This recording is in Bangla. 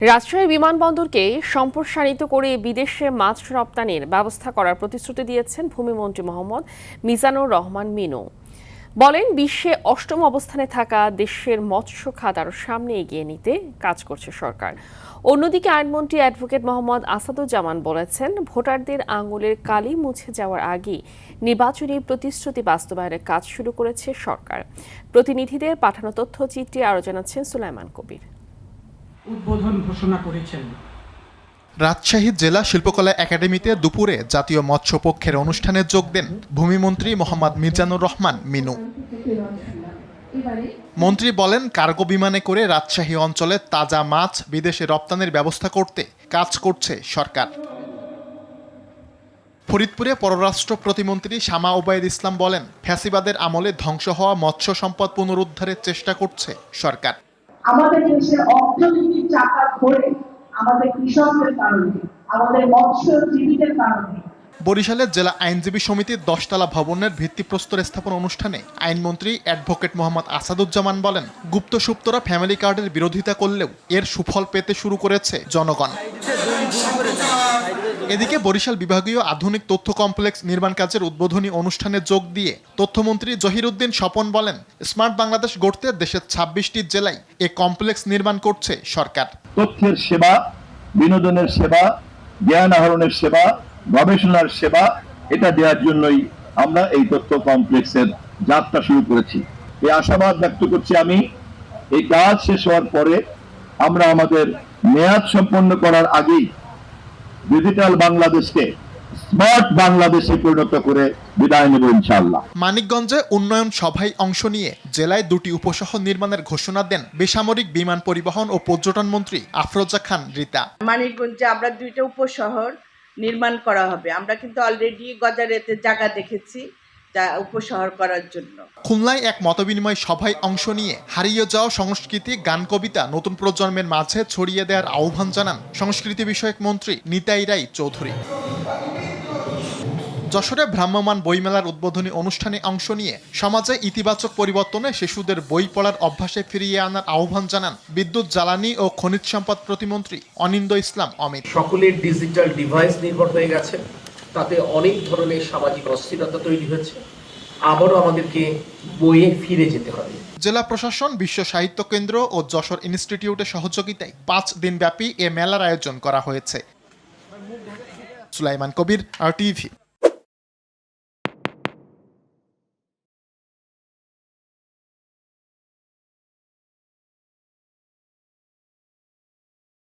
রাজশাহী বিমানবন্দরকে সম্প্রসারিত করে বিদেশে মাছ রপ্তানির ব্যবস্থা করার প্রতিশ্রুতি দিয়েছেন ভূমিমন্ত্রী মোহাম্মদ মিজানুর রহমান মিনু। বলেন, বিশ্বে অষ্টম অবস্থানে থাকা দেশের মৎস্য খাত আরও সামনে এগিয়ে নিতে কাজ করছে সরকার। অন্যদিকে আইনমন্ত্রী অ্যাডভোকেট মোহাম্মদ আসাদুজ্জামান বলেছেন, ভোটারদের আঙুলের কালি মুছে যাওয়ার আগেই নির্বাচনী প্রতিশ্রুতি বাস্তবায়নের কাজ শুরু করেছে সরকার। প্রতিনিধিদের পাঠানো তথ্যচিত্রে আরও জানাচ্ছেন সুলাইমান কবির। উদ্বোধন ঘোষণা করেছেন। রাজশাহী জেলা শিল্পকলা একাডেমিতে দুপুরে জাতীয় মৎস্য পক্ষের অনুষ্ঠানে যোগ দেন ভূমিমন্ত্রী মোহাম্মদ মিজানুর রহমান মিনু। মন্ত্রী বলেন, কার্গো বিমানে করে রাজশাহী অঞ্চলে তাজা মাছ বিদেশে রপ্তানির ব্যবস্থা করতে কাজ করছে সরকার। ফরিদপুরে পররাষ্ট্র প্রতিমন্ত্রী শামা ওবায়দ ইসলাম বলেন, ফ্যাসিবাদের আমলে ধ্বংস হওয়া মৎস্য সম্পদ পুনরুদ্ধারের চেষ্টা করছে সরকার। আমাদের দেশের অর্থনীতির চাকা ঘোরে আমাদের কৃষকদের কারণে, আমাদের মৎস্যজীবীদের কারণে। বরিশালের জেলা আইনজীবী সমিতির 10তলা ভবনের ভিত্তিপ্রস্তর স্থাপন অনুষ্ঠানে আইনমন্ত্রী অ্যাডভোকেট মোহাম্মদ আসাদুজ্জামান বলেন, গুপ্ত সুপ্তরা ফ্যামিলি কার্ডের বিরোধিতা করলেও এর সুফল পেতে শুরু করেছে জনগণ। এদিকে বরিশাল বিভাগীয় আধুনিক তথ্য কমপ্লেক্স নির্মাণ কাজের উদ্বোধনী অনুষ্ঠানে যোগ দিয়ে তথ্যমন্ত্রী জহিরুদ্দিন স্বপন বলেন, স্মার্ট বাংলাদেশ গড়তে দেশের 26টি জেলায় এ কমপ্লেক্স নির্মাণ করছে সরকার। তথ্যের সেবা, বিনোদনের সেবা, জ্ঞান আহরণের সেবা, গবেষণার সেবা, এটা দেওয়ার জন্যই আমরা এই তথ্য কমপ্লেক্সের যাত্রা শুরু করেছি। এই আশাবাদ ব্যক্ত করছি আমি, এই কাজ শেষ হওয়ার পরে আমরা আমাদের মেয়াদ সম্পন্ন করার আগেই ডিজিটাল বাংলাদেশকে স্মার্ট বাংলাদেশে পরিণত করে বিদায় নেব ইনশাআল্লাহ। মানিকগঞ্জে উন্নয়ন সভায় অংশ নিয়ে জেলায় 2টি উপশহর নির্মাণের ঘোষণা দেন বেসামরিক বিমান পরিবহন ও পর্যটন মন্ত্রী আফরোজা খান রিতা। মানিকগঞ্জে আমরা 2টা উপশহর নির্মাণ করা হবে। আমরা কিন্তু অলরেডি গজারেতে জায়গা দেখেছি যা উপশহর করার জন্য। খুলনায় এক মতবিনিময় সভায় অংশ নিয়ে হারিয়ে যাওয়া সংস্কৃতি, গান, কবিতা নতুন প্রজন্মের মাঝে ছড়িয়ে দেওয়ার আহ্বান জানান সংস্কৃতি বিষয়ক মন্ত্রী নিতাই রায় চৌধুরী। যশোরে ভ্রাম্যমাণ বইমেলার উদ্বোধনী অনুষ্ঠানে অংশ নিয়ে সমাজে ইতিবাচক পরিবর্তনে শিশুদের বই পড়ার অভ্যাসে ফিরিয়ে আনার আহ্বান জানান বিদ্যুৎ, জ্বালানি ও খনিজ সম্পদ প্রতিমন্ত্রী অনিন্দ্য ইসলাম অমিত। সকলের ডিজিটাল ডিভাইস নির্ভর হয়ে গেছে, তাতে অনেক ধরনের সামাজিক অস্থিরতা তৈরি হয়েছে। আবারও আমাদেরকে বইয়ে ফিরে যেতে হবে। জেলা প্রশাসন, বিশ্ব সাহিত্য কেন্দ্র ও যশোর ইনস্টিটিউটের সহযোগিতায় 5 দিনব্যাপী এ মেলার আয়োজন করা হয়েছে। সুলাইমান কবির, RTV।